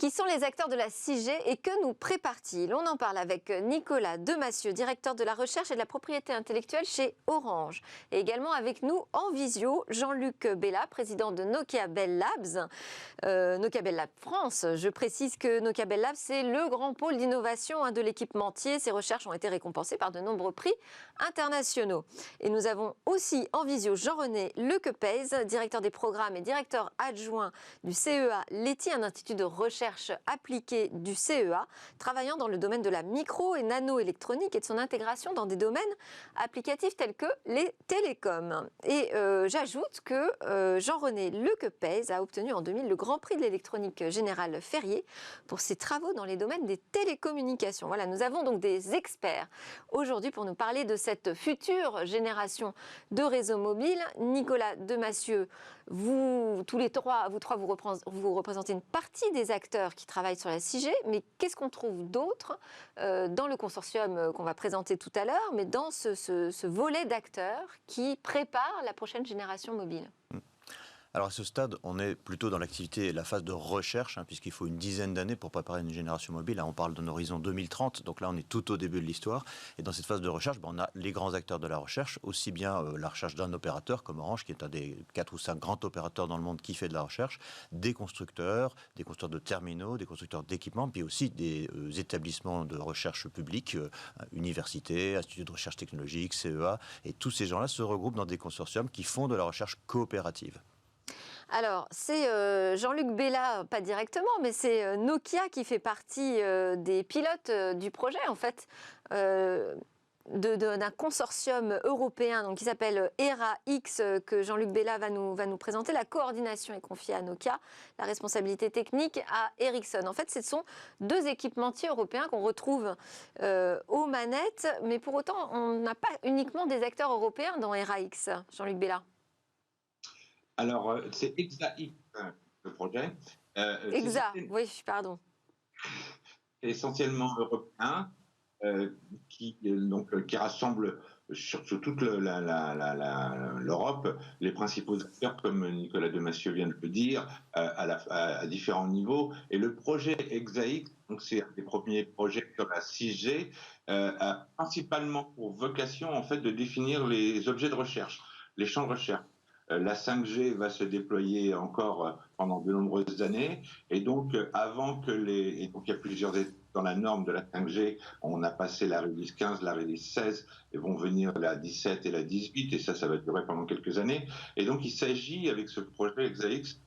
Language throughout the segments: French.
Qui sont les acteurs de la 6G et que nous prépare-t-il? On en parle avec Nicolas Demassieux, directeur de la recherche et de la propriété intellectuelle chez Orange. Et également avec nous en visio, Jean-Luc Bella, président de Nokia Bell Labs. Nokia Bell Labs France. Je précise que Nokia Bell Labs, c'est le grand pôle d'innovation de l'équipementier. Ces recherches ont été récompensées par de nombreux prix internationaux. Et nous avons aussi en visio Jean-René Lequepez, directeur des programmes et directeur adjoint du CEA Leti, un institut de recherche appliquée du CEA, travaillant dans le domaine de la micro- et nanoélectronique et de son intégration dans des domaines applicatifs tels que les télécoms. Et j'ajoute que Jean-René Lequepez a obtenu en 2000 le Grand Prix de l'électronique générale Ferrier pour ses travaux dans les domaines des télécommunications. Voilà, nous avons donc des experts aujourd'hui pour nous parler de cette future génération de réseaux mobiles. Nicolas Demassieux, vous trois, vous représentez une partie des acteurs qui travaillent sur la 6G, mais qu'est-ce qu'on trouve d'autre dans le consortium qu'on va présenter tout à l'heure, mais dans ce volet d'acteurs qui prépare la prochaine génération mobile? Alors à ce stade, on est plutôt dans l'activité et la phase de recherche, puisqu'il faut une dizaine d'années pour préparer une génération mobile. Là, on parle d'un horizon 2030, donc là, on est tout au début de l'histoire. Et dans cette phase de recherche, on a les grands acteurs de la recherche, aussi bien la recherche d'un opérateur comme Orange, qui est un des 4 ou 5 grands opérateurs dans le monde qui fait de la recherche, des constructeurs de terminaux, des constructeurs d'équipements, puis aussi des établissements de recherche publics, universités, instituts de recherche technologique, CEA, et tous ces gens-là se regroupent dans des consortiums qui font de la recherche coopérative. Alors, c'est Jean-Luc Bella, pas directement, mais c'est Nokia qui fait partie des pilotes du projet, en fait, d'un consortium européen donc, qui s'appelle ERA-X, que Jean-Luc Bella va nous présenter. La coordination est confiée à Nokia, la responsabilité technique à Ericsson. En fait, ce sont deux équipementiers européens qu'on retrouve aux manettes, mais pour autant, on n'a pas uniquement des acteurs européens dans ERA-X, Jean-Luc Bella. Alors, c'est EXA-X, le projet. EXA, oui, pardon. Essentiellement européen, qui rassemble sur toute l'Europe les principaux acteurs, comme Nicolas Demassieux vient de le dire, à différents niveaux. Et le projet EXA-X, donc c'est un des premiers projets sur la 6G, a principalement pour vocation en fait de définir les objets de recherche, les champs de recherche. La 5G va se déployer encore pendant de nombreuses années, et donc avant que et donc il y a plusieurs étapes dans la norme de la 5G, on a passé la release 15, la release 16, et vont venir la 17 et la 18, et ça va durer pendant quelques années. Et donc il s'agit avec ce projet EXA-X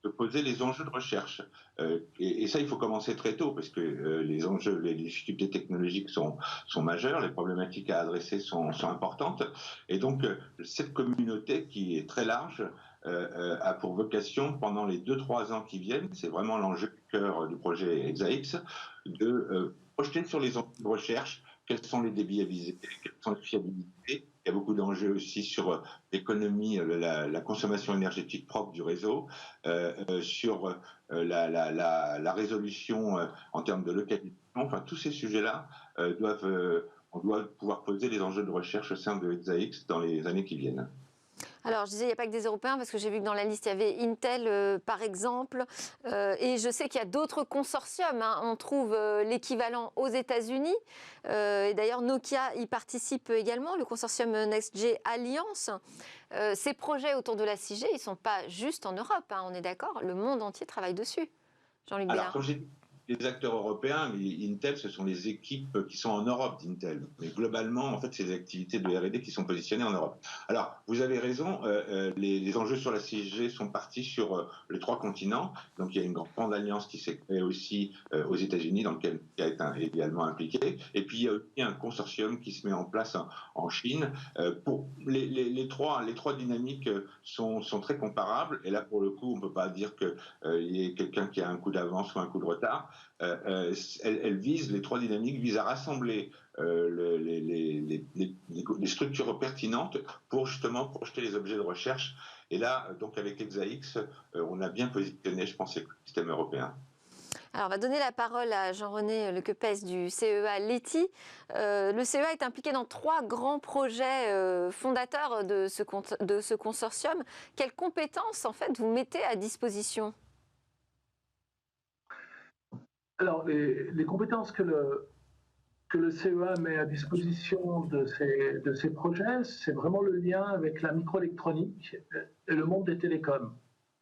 de poser les enjeux de recherche. Et ça, il faut commencer très tôt, parce que les enjeux, les difficultés technologiques sont majeures, les problématiques à adresser sont importantes. Et donc, cette communauté qui est très large a pour vocation, pendant les 2-3 ans qui viennent, c'est vraiment l'enjeu du cœur du projet EXA-X, de projeter sur les enjeux de recherche, quels sont les débits à viser, quelles sont les fiabilités. Il y a beaucoup d'enjeux aussi sur l'économie, la consommation énergétique propre du réseau, sur la résolution en termes de localisation. Enfin, tous ces sujets-là on doit pouvoir poser les enjeux de recherche au sein de EXA-X dans les années qui viennent. Alors, je disais, il n'y a pas que des Européens, parce que j'ai vu que dans la liste, il y avait Intel, par exemple, et je sais qu'il y a d'autres consortiums. On trouve l'équivalent aux États-Unis, et d'ailleurs, Nokia y participe également, le consortium NextG Alliance. Ces projets autour de la 6G, ils ne sont pas juste en Europe, on est d'accord, le monde entier travaille dessus. Jean-Luc Bella. Alors, comme j'ai dit, les acteurs européens, Intel, ce sont les équipes qui sont en Europe d'Intel. Mais globalement, en fait, c'est des activités de R&D qui sont positionnées en Europe. Alors, vous avez raison, les enjeux sur la 6G sont partis sur les 3 continents. Donc, il y a une grande alliance qui s'est créée aussi aux États-Unis, dans lequel qui a été également impliqué. Et puis, il y a aussi un consortium qui se met en place en Chine. Pour les trois dynamiques sont très comparables. Et là, pour le coup, on ne peut pas dire qu'il y ait quelqu'un qui a un coup d'avance ou un coup de retard. Les 3 dynamiques visent à rassembler les structures pertinentes pour justement projeter les objets de recherche. Et là, donc avec EXA-X, on a bien positionné, je pense, l'écosystème européen. Alors, on va donner la parole à Jean-René Lequepez du CEA Leti. Le CEA est impliqué dans 3 grands projets fondateurs de ce consortium. Quelles compétences, en fait, vous mettez à disposition ? Alors, les compétences que le CEA met à disposition de ces projets, c'est vraiment le lien avec la microélectronique et le monde des télécoms.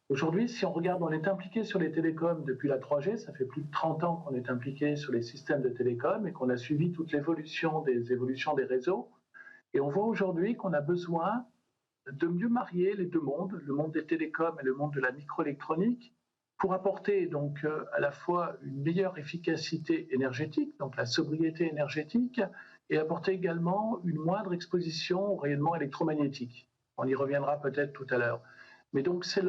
Aujourd'hui, si on regarde, on est impliqué sur les télécoms depuis la 3G, ça fait plus de 30 ans qu'on est impliqué sur les systèmes de télécoms et qu'on a suivi toute l'évolution des réseaux. Et on voit aujourd'hui qu'on a besoin de mieux marier les deux mondes, le monde des télécoms et le monde de la microélectronique, pour apporter donc à la fois une meilleure efficacité énergétique, donc la sobriété énergétique, et apporter également une moindre exposition au rayonnement électromagnétique. On y reviendra peut-être tout à l'heure. Mais donc c'est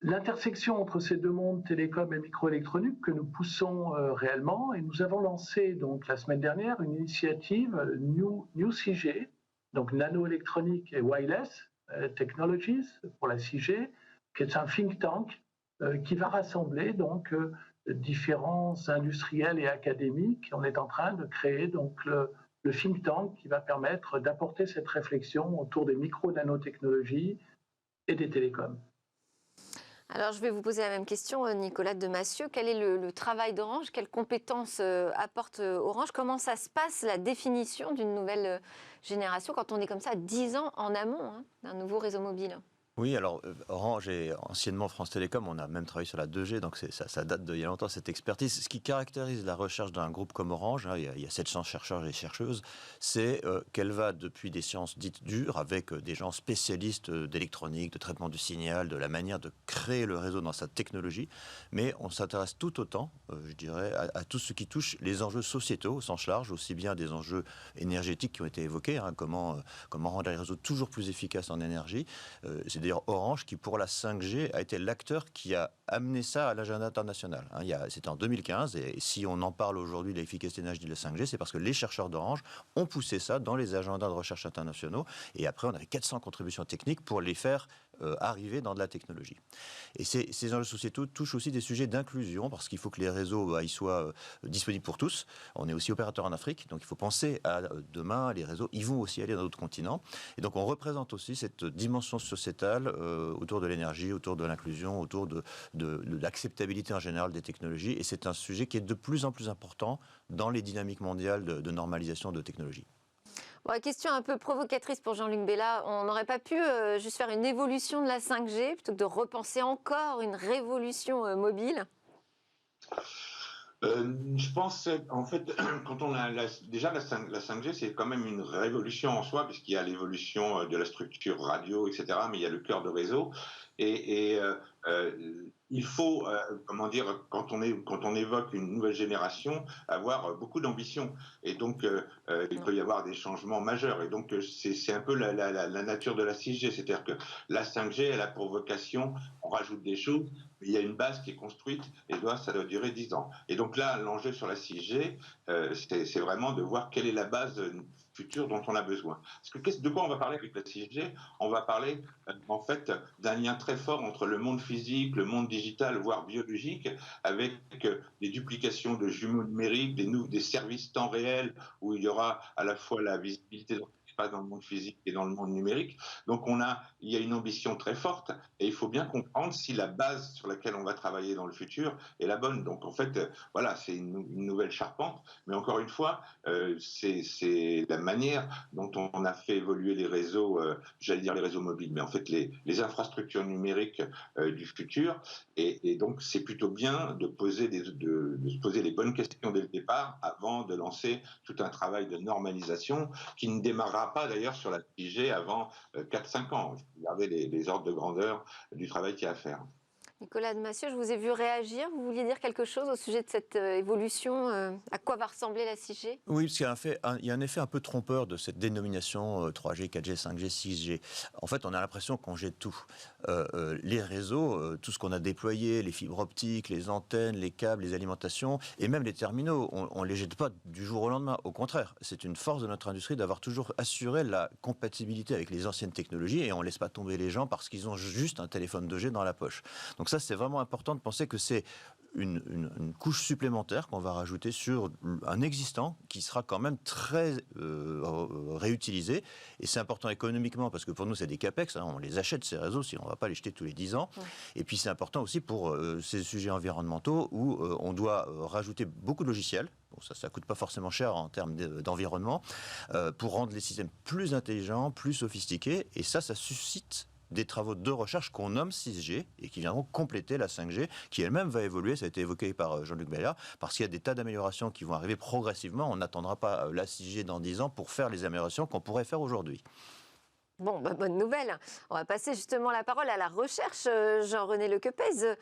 l'intersection entre ces deux mondes, télécom et microélectronique, que nous poussons réellement. Et nous avons lancé donc la semaine dernière une initiative New 6G, donc nanoélectronique et wireless technologies pour la 6G, qui est un think tank qui va rassembler donc différents industriels et académiques. On est en train de créer donc le think tank qui va permettre d'apporter cette réflexion autour des micro-nanotechnologies et des télécoms. Alors, je vais vous poser la même question, Nicolas Demassieux. Quel est le travail d'Orange? Quelles compétences apporte Orange? Comment ça se passe, la définition d'une nouvelle génération, quand on est comme ça 10 ans en amont d'un nouveau réseau mobile? Oui, alors Orange et anciennement France Télécom, on a même travaillé sur la 2G, donc ça date d'il y a longtemps, cette expertise. Ce qui caractérise la recherche d'un groupe comme Orange, il y a 700 chercheurs et chercheuses, c'est qu'elle va depuis des sciences dites dures, avec des gens spécialistes d'électronique, de traitement du signal, de la manière de créer le réseau dans sa technologie, mais on s'intéresse tout autant, je dirais, à tout ce qui touche les enjeux sociétaux au sens large, aussi bien des enjeux énergétiques qui ont été évoqués, comment rendre les réseaux toujours plus efficaces en énergie. C'est d'ailleurs Orange qui, pour la 5G, a été l'acteur qui a amené ça à l'agenda international. C'était en 2015, et si on en parle aujourd'hui de l'efficacité énergétique de la 5G, c'est parce que les chercheurs d'Orange ont poussé ça dans les agendas de recherche internationaux, et après on avait 400 contributions techniques pour les faire arriver dans de la technologie. Et ces enjeux sociétaux touchent aussi des sujets d'inclusion, parce qu'il faut que les réseaux ils soient disponibles pour tous. On est aussi opérateur en Afrique, donc il faut penser à demain, les réseaux, ils vont aussi aller dans d'autres continents. Et donc on représente aussi cette dimension sociétale autour de l'énergie, autour de l'inclusion, autour de l'acceptabilité en général des technologies. Et c'est un sujet qui est de plus en plus important dans les dynamiques mondiales de normalisation de technologies. Bon, question un peu provocatrice pour Jean-Luc Bella. On n'aurait pas pu juste faire une évolution de la 5G plutôt que de repenser encore une révolution mobile? Je pense, en fait, quand on a déjà la 5G, c'est quand même une révolution en soi, puisqu'il y a l'évolution de la structure radio, etc., mais il y a le cœur de réseau. Et il faut, comment dire, quand on évoque une nouvelle génération, avoir beaucoup d'ambition. Et donc, il peut y avoir des changements majeurs. Et donc, c'est un peu la nature de la 6G. C'est-à-dire que la 5G, elle a pour vocation, on rajoute des choses, mais il y a une base qui est construite et ça doit durer 10 ans. Et donc là, l'enjeu sur la 6G, c'est vraiment de voir quelle est la base future dont on a besoin. Parce que de quoi on va parler avec la 6G? On va parler en fait d'un lien très fort entre le monde physique, le monde digital, voire biologique, avec des duplications de jumeaux numériques, des services temps réel où il y aura à la fois la visibilité dans le monde physique et dans le monde numérique. Donc il y a une ambition très forte et il faut bien comprendre si la base sur laquelle on va travailler dans le futur est la bonne. Donc en fait, voilà, c'est une nouvelle charpente, mais encore une fois, c'est la manière dont on a fait évoluer les réseaux, j'allais dire les réseaux mobiles, mais en fait les infrastructures numériques du futur. Et donc c'est plutôt bien de se poser les bonnes questions dès le départ avant de lancer tout un travail de normalisation qui ne démarrera pas d'ailleurs sur la 6G avant 4-5 ans. Il faut regarder les ordres de grandeur du travail qu'il y a à faire. Nicolas Demassieux, je vous ai vu réagir. Vous vouliez dire quelque chose au sujet de cette évolution? À quoi va ressembler la 6G? Oui, parce qu'il y a un effet un peu trompeur de cette dénomination 3G, 4G, 5G, 6G. En fait, on a l'impression qu'on jette tout. Les réseaux, tout ce qu'on a déployé, les fibres optiques, les antennes, les câbles, les alimentations, et même les terminaux, on ne les jette pas du jour au lendemain. Au contraire, c'est une force de notre industrie d'avoir toujours assuré la compatibilité avec les anciennes technologies, et on ne laisse pas tomber les gens parce qu'ils ont juste un téléphone 2G dans la poche. Donc ça, c'est vraiment important de penser que c'est une couche supplémentaire qu'on va rajouter sur un existant qui sera quand même très réutilisé. Et c'est important économiquement parce que pour nous, c'est des capex. Hein, on les achète, ces réseaux, si on ne va pas les jeter tous les 10 ans. Ouais. Et puis c'est important aussi pour ces sujets environnementaux où on doit rajouter beaucoup de logiciels. Bon, ça ne coûte pas forcément cher en termes d'environnement, pour rendre les systèmes plus intelligents, plus sophistiqués. Et ça suscite des travaux de recherche qu'on nomme 6G et qui viendront compléter la 5G, qui elle-même va évoluer, ça a été évoqué par Jean-Luc Bella, parce qu'il y a des tas d'améliorations qui vont arriver progressivement. On n'attendra pas la 6G dans 10 ans pour faire les améliorations qu'on pourrait faire aujourd'hui. Bon, bonne nouvelle. On va passer justement la parole à la recherche, Jean-René Lequepez.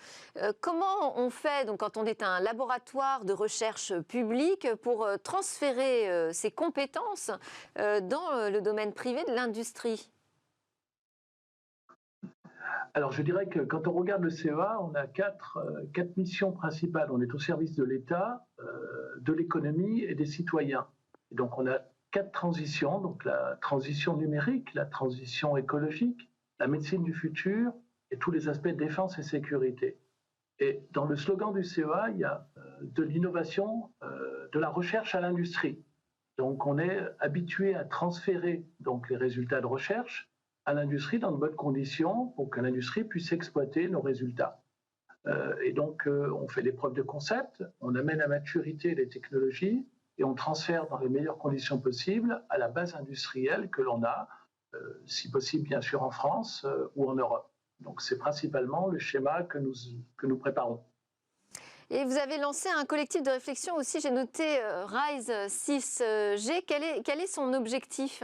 Comment on fait donc, quand on est un laboratoire de recherche public pour transférer ses compétences dans le domaine privé de l'industrie ? Alors, je dirais que quand on regarde le CEA, on a quatre missions principales. On est au service de l'État, de l'économie et des citoyens. Et donc, on a 4 transitions, donc la transition numérique, la transition écologique, la médecine du futur et tous les aspects de défense et sécurité. Et dans le slogan du CEA, il y a de l'innovation, de la recherche à l'industrie. Donc, on est habitué à transférer donc, les résultats de recherche à l'industrie dans de bonnes conditions pour que l'industrie puisse exploiter nos résultats. Et donc, on fait des preuves de concept, on amène à maturité les technologies et on transfère dans les meilleures conditions possibles à la base industrielle que l'on a, si possible bien sûr en France ou en Europe. Donc, c'est principalement le schéma que nous préparons. Et vous avez lancé un collectif de réflexion aussi, j'ai noté RISE 6G. Quel est son objectif ?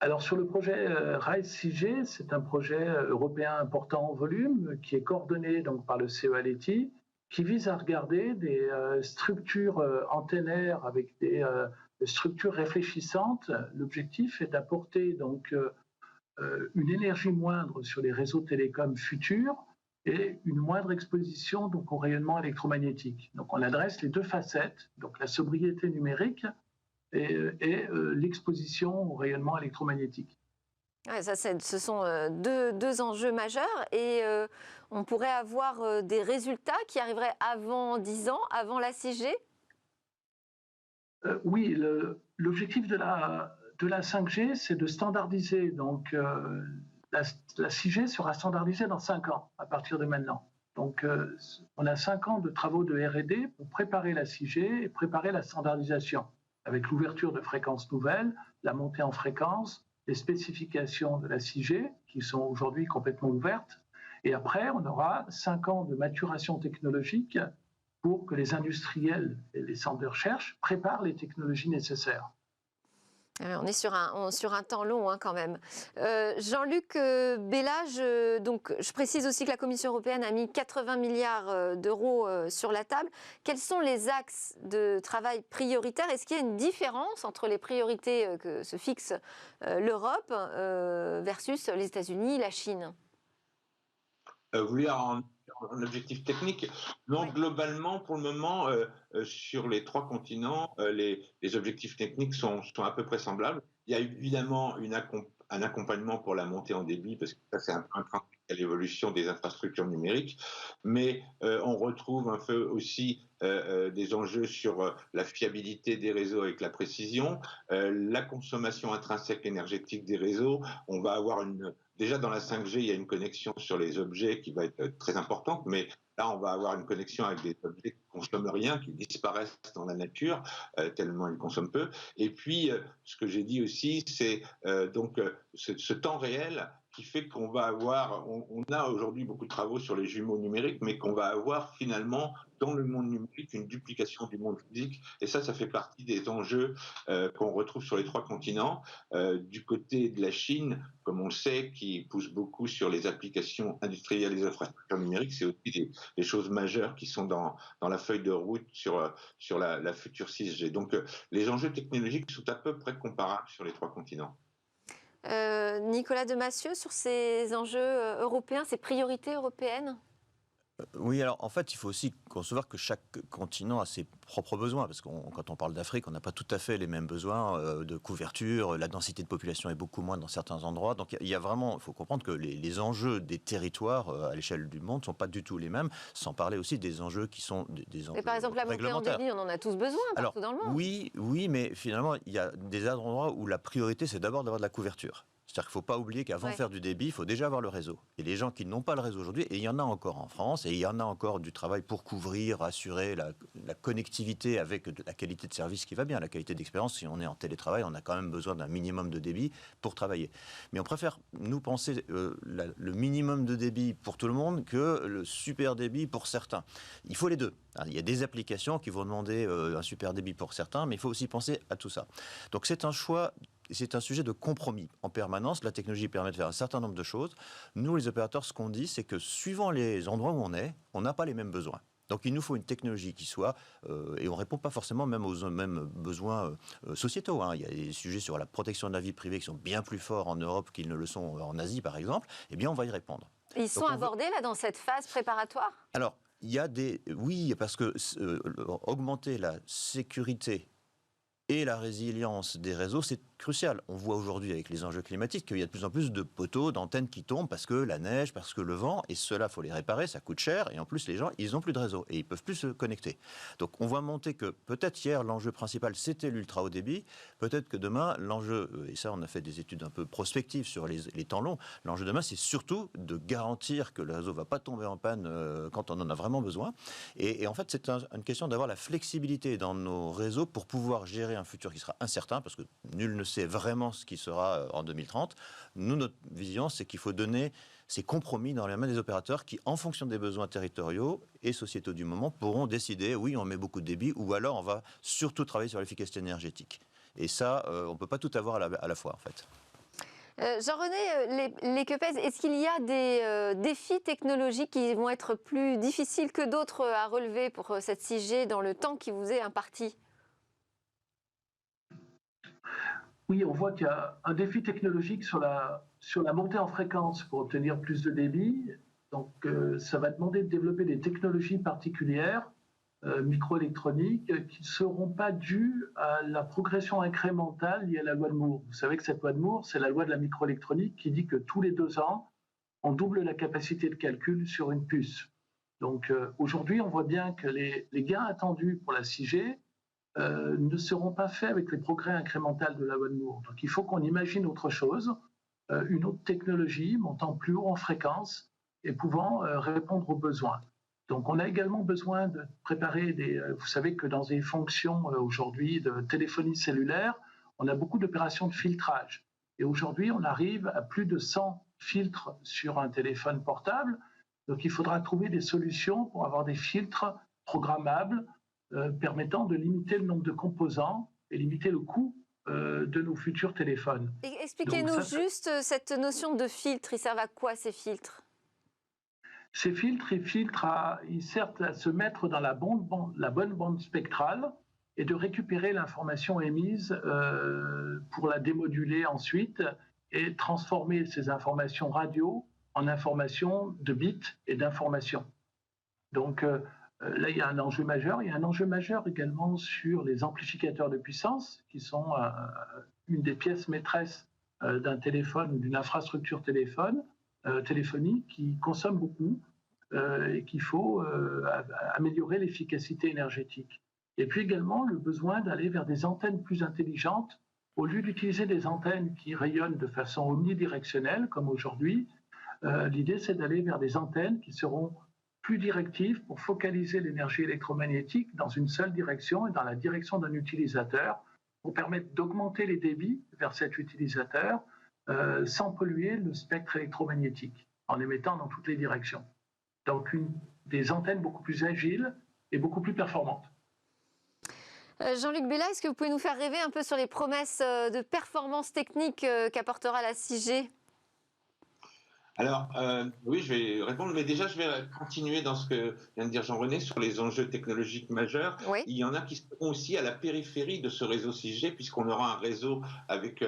Alors sur le projet RISE 6G, c'est un projet européen important en volume qui est coordonné donc, par le CEA-Leti, qui vise à regarder des structures antennaires avec des structures réfléchissantes. L'objectif est d'apporter donc une énergie moindre sur les réseaux télécoms futurs et une moindre exposition donc, au rayonnement électromagnétique. Donc on adresse les deux facettes, donc la sobriété numérique et l'exposition au rayonnement électromagnétique. Ouais, ça, ce sont deux enjeux majeurs et on pourrait avoir des résultats qui arriveraient avant 10 ans, avant la 6G ? Oui, l'objectif de la 5G, c'est de standardiser. Donc, la 6G sera standardisée dans 5 ans, à partir de maintenant. Donc, on a 5 ans de travaux de R&D pour préparer la 6G et préparer la standardisation, avec l'ouverture de fréquences nouvelles, la montée en fréquence, les spécifications de la 6G, qui sont aujourd'hui complètement ouvertes. Et après, on aura 5 ans de maturation technologique pour que les industriels et les centres de recherche préparent les technologies nécessaires. Alors, on est sur un temps long quand même. Jean-Luc Bella, je précise aussi que la Commission européenne a mis 80 milliards d'euros sur la table. Quels sont les axes de travail prioritaires ? Est-ce qu'il y a une différence entre les priorités que se fixe l'Europe versus les États-Unis, la Chine ? Vous voulez en objectif technique? Non, oui. Globalement, pour le moment, sur les 3 continents, les objectifs techniques sont à peu près semblables. Il y a évidemment un accompagnement pour la montée en débit, parce que ça, c'est un train à l'évolution des infrastructures numériques, mais on retrouve un peu aussi des enjeux sur la fiabilité des réseaux avec la précision, la consommation intrinsèque énergétique des réseaux. On va avoir déjà dans la 5G, il y a une connexion sur les objets qui va être très importante, mais là, on va avoir une connexion avec des objets qui ne consomment rien, qui disparaissent dans la nature, tellement ils consomment peu. Et puis, ce que j'ai dit aussi, c'est donc ce temps réel qui fait qu'on va avoir, on a aujourd'hui beaucoup de travaux sur les jumeaux numériques, mais qu'on va avoir finalement dans le monde numérique une duplication du monde physique. Et ça fait partie des enjeux qu'on retrouve sur les 3 continents. Du côté de la Chine, comme on le sait, qui pousse beaucoup sur les applications industrielles et les infrastructures numériques, c'est aussi des choses majeures qui sont dans la feuille de route sur la future 6G. Donc les enjeux technologiques sont à peu près comparables sur les 3 continents. Nicolas Demassieux, sur ces enjeux européens, ces priorités européennes ? Oui, alors en fait, il faut aussi concevoir que chaque continent a ses propres besoins, parce que quand on parle d'Afrique, on n'a pas tout à fait les mêmes besoins de couverture, la densité de population est beaucoup moins dans certains endroits, donc il y a vraiment, il faut comprendre que les enjeux des territoires à l'échelle du monde ne sont pas du tout les mêmes, sans parler aussi des enjeux qui sont des enjeux Et par exemple, la montée en réglementaires. débit, on en a tous besoin Alors, partout dans le monde. oui, mais finalement, il y a des endroits où la priorité, c'est d'abord d'avoir de la couverture. C'est-à-dire qu'il ne faut pas oublier qu'avant de faire du débit, il faut déjà avoir le réseau. Et les gens qui n'ont pas le réseau aujourd'hui, et il y en a encore en France, et il y en a encore du travail pour couvrir, assurer la connectivité avec la qualité de service qui va bien, la qualité d'expérience. Si on est en télétravail, on a quand même besoin d'un minimum de débit pour travailler. Mais on préfère, nous, penser le minimum de débit pour tout le monde que le super débit pour certains. Il faut les deux. Il y a des applications qui vont demander un super débit pour certains, mais il faut aussi penser à tout ça. Donc c'est un choix. C'est un sujet de compromis en permanence. La technologie permet de faire un certain nombre de choses. Nous, les opérateurs, ce qu'on dit, c'est que suivant les endroits où on n'a pas les mêmes besoins. Donc il nous faut une technologie qui soit, et on ne répond pas forcément même aux mêmes besoins sociétaux. Il y a des sujets sur la protection de la vie privée qui sont bien plus forts en Europe qu'ils ne le sont en Asie, par exemple. Eh bien, on va y répondre. Ils sont abordés là dans cette phase préparatoire ? Alors, il y a oui, parce que augmenter la sécurité et la résilience des réseaux, c'est crucial. On voit aujourd'hui avec les enjeux climatiques qu'il y a de plus en plus de poteaux, d'antennes qui tombent parce que la neige, parce que le vent, et cela, il faut les réparer, ça coûte cher, et en plus, les gens, ils n'ont plus de réseau, et ils ne peuvent plus se connecter. Donc, on voit monter que peut-être hier, l'enjeu principal, c'était l'ultra haut débit, peut-être que demain, l'enjeu, et ça, on a fait des études un peu prospectives sur les temps longs, l'enjeu demain, c'est surtout de garantir que le réseau ne va pas tomber en panne quand on en a vraiment besoin. Et en fait, c'est une question d'avoir la flexibilité dans nos réseaux pour pouvoir gérer un futur qui sera incertain, parce que nul ne sait vraiment ce qui sera en 2030. Nous, notre vision, c'est qu'il faut donner ces compromis dans les mains des opérateurs qui, en fonction des besoins territoriaux et sociétaux du moment, pourront décider, oui, on met beaucoup de débit, ou alors on va surtout travailler sur l'efficacité énergétique. Et ça, on ne peut pas tout avoir à la fois, en fait. Jean-René Lekepez, est-ce qu'il y a des défis technologiques qui vont être plus difficiles que d'autres à relever pour cette 6G dans le temps qui vous est imparti ? Oui, on voit qu'il y a un défi technologique sur la montée en fréquence pour obtenir plus de débit. Donc, ça va demander de développer des technologies particulières, microélectroniques, qui ne seront pas dues à la progression incrémentale liée à la loi de Moore. Vous savez que cette loi de Moore, c'est la loi de la microélectronique qui dit que tous les 2 ans, on double la capacité de calcul sur une puce. Donc, aujourd'hui, on voit bien que les gains attendus pour la 6G ne seront pas faits avec les progrès incrémentaux de la loi de Moore. Donc il faut qu'on imagine autre chose, une autre technologie montant plus haut en fréquence et pouvant répondre aux besoins. Donc on a également besoin de préparer vous savez que dans des fonctions aujourd'hui de téléphonie cellulaire, on a beaucoup d'opérations de filtrage. Et aujourd'hui, on arrive à plus de 100 filtres sur un téléphone portable. Donc il faudra trouver des solutions pour avoir des filtres programmables permettant de limiter le nombre de composants et limiter le coût de nos futurs téléphones. Expliquez-nous juste cette notion de filtre. Ils servent à quoi ces filtres ? Ces filtres, ils servent à se mettre dans la bonne bande spectrale et de récupérer l'information émise pour la démoduler ensuite et transformer ces informations radio en informations de bits et d'informations. Donc, là, il y a un enjeu majeur. Il y a un enjeu majeur également sur les amplificateurs de puissance, qui sont une des pièces maîtresses d'un téléphone ou d'une infrastructure téléphonique qui consomme beaucoup et qu'il faut améliorer l'efficacité énergétique. Et puis également le besoin d'aller vers des antennes plus intelligentes. Au lieu d'utiliser des antennes qui rayonnent de façon omnidirectionnelle, comme aujourd'hui, l'idée c'est d'aller vers des antennes qui seront plus directives pour focaliser l'énergie électromagnétique dans une seule direction et dans la direction d'un utilisateur pour permettre d'augmenter les débits vers cet utilisateur sans polluer le spectre électromagnétique en émettant dans toutes les directions. Donc des antennes beaucoup plus agiles et beaucoup plus performantes. Jean-Luc Bella, est-ce que vous pouvez nous faire rêver un peu sur les promesses de performance technique qu'apportera la 6G ? Alors, oui, je vais répondre, mais déjà, je vais continuer dans ce que vient de dire Jean-René sur les enjeux technologiques majeurs. Oui. Il y en a qui seront aussi à la périphérie de ce réseau 6G, puisqu'on aura un réseau avec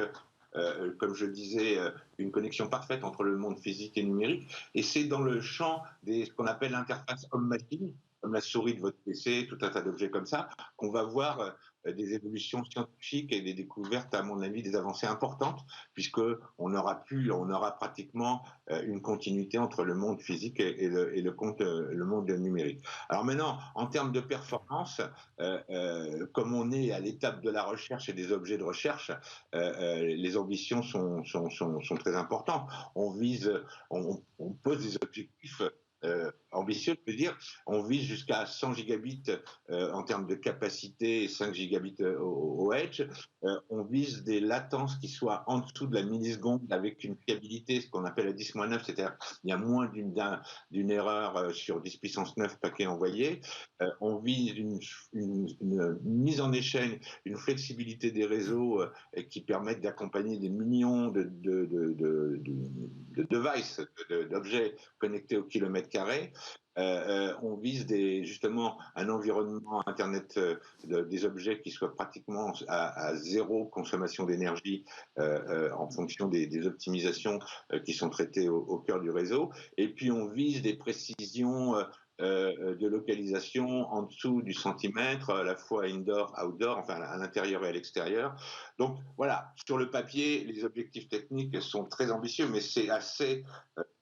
comme je disais, une connexion parfaite entre le monde physique et numérique. Et c'est dans le champ ce qu'on appelle l'interface homme-machine, comme la souris de votre PC, tout un tas d'objets comme ça, qu'on va voir des évolutions scientifiques et des découvertes, à mon avis, des avancées importantes, puisqu'on aura pratiquement une continuité entre le monde physique et le monde numérique. Alors maintenant, en termes de performance, comme on est à l'étape de la recherche et des objets de recherche, les ambitions sont très importantes. On pose des objectifs ambitieux, je veux dire, on vise jusqu'à 100 gigabits en termes de capacité et 5 gigabits au edge. On vise des latences qui soient en dessous de la milliseconde avec une fiabilité, ce qu'on appelle la 10-9, c'est-à-dire il y a moins d'une erreur sur 10 puissance 9 paquets envoyés. On vise une mise en échelle, une flexibilité des réseaux qui permettent d'accompagner des millions de devices, d'objets connectés au kilomètre carré. On vise justement un environnement Internet des objets qui soit pratiquement à zéro consommation d'énergie en fonction des optimisations qui sont traitées au cœur du réseau. Et puis on vise des précisions de localisation en dessous du centimètre, à la fois indoor, outdoor, enfin à l'intérieur et à l'extérieur. Donc voilà, sur le papier, les objectifs techniques sont très ambitieux, mais c'est assez,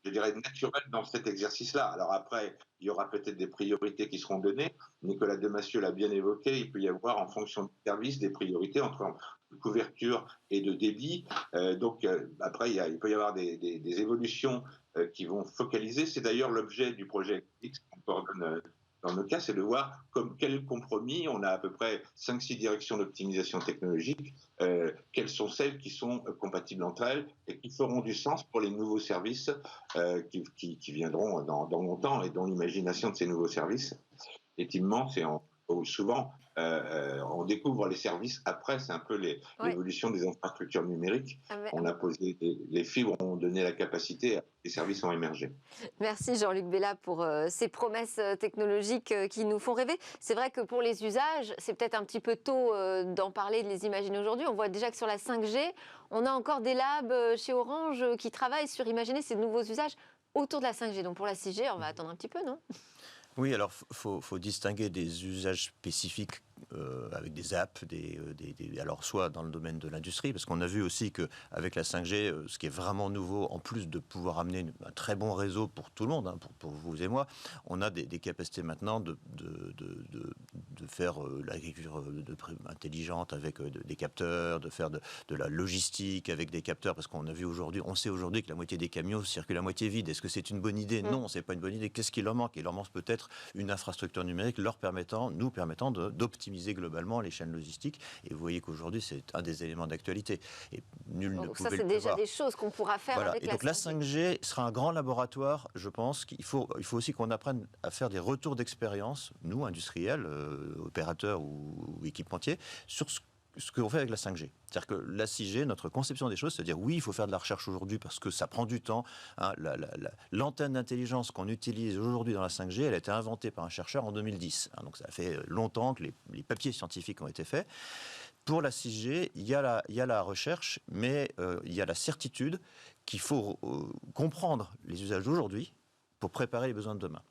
je dirais, naturel dans cet exercice-là. Alors après, il y aura peut-être des priorités qui seront données. Nicolas Demassieux l'a bien évoqué, il peut y avoir en fonction du service des priorités entre couverture et de débit. Après, il peut y avoir des évolutions qui vont focaliser. C'est d'ailleurs l'objet du projet X qu'on coordonne dans nos cas, c'est de voir quel est le compromis. On a à peu près 5-6 directions d'optimisation technologique. Quelles sont celles qui sont compatibles entre elles et qui feront du sens pour les nouveaux services qui viendront dans longtemps et dont l'imagination de ces nouveaux services est immense et souvent on découvre les services après, c'est un peu l'évolution des infrastructures numériques. On a posé les fibres, ont donné la capacité, les services ont émergé. Merci Jean-Luc Bella pour ces promesses technologiques qui nous font rêver. C'est vrai que pour les usages, c'est peut-être un petit peu tôt d'en parler, de les imaginer aujourd'hui. On voit déjà que sur la 5G, on a encore des labs chez Orange qui travaillent sur imaginer ces nouveaux usages autour de la 5G. Donc pour la 6G, on va attendre un petit peu, non ? Oui, alors faut distinguer des usages spécifiques avec des apps, alors soit dans le domaine de l'industrie, parce qu'on a vu aussi qu'avec la 5G, ce qui est vraiment nouveau, en plus de pouvoir amener un très bon réseau pour tout le monde, hein, pour vous et moi, on a des capacités maintenant de faire l'agriculture intelligente avec des capteurs, de faire de la logistique avec des capteurs, parce qu'on sait aujourd'hui que la moitié des camions circulent à moitié vide. Est-ce que c'est une bonne idée ? Non, c'est pas une bonne idée. Qu'est-ce qu'il leur manque ? Il leur manque peut-être une infrastructure numérique nous permettant d'optimiser globalement les chaînes logistiques. Et vous voyez qu'aujourd'hui, c'est un des éléments d'actualité. Et nul ne pouvait le prévoir. Ça, c'est déjà des choses qu'on pourra faire avec et donc la 5G sera un grand laboratoire. Je pense qu'il faut aussi qu'on apprenne à faire des retours d'expérience, nous, industriels, opérateurs ou équipementiers, sur ce qu'on fait avec la 5G. C'est-à-dire que la 6G, notre conception des choses, c'est-à-dire oui, il faut faire de la recherche aujourd'hui parce que ça prend du temps. Hein, l'antenne d'intelligence qu'on utilise aujourd'hui dans la 5G, elle a été inventée par un chercheur en 2010. Hein, donc ça fait longtemps que les papiers scientifiques ont été faits. Pour la 6G, il y a la recherche, mais il y a la certitude qu'il faut comprendre les usages d'aujourd'hui pour préparer les besoins de demain.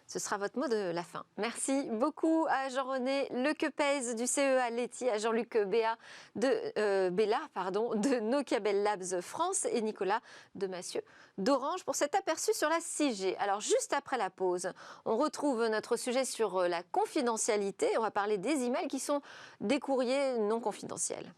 Ce sera votre mot de la fin. Merci beaucoup à Jean-René Lequepez du CEA Leti, à Jean-Luc Bella de Nokia Bell Labs France et Nicolas Demassieux d'Orange pour cet aperçu sur la 6G. Alors juste après la pause, on retrouve notre sujet sur la confidentialité. On va parler des emails qui sont des courriers non confidentiels.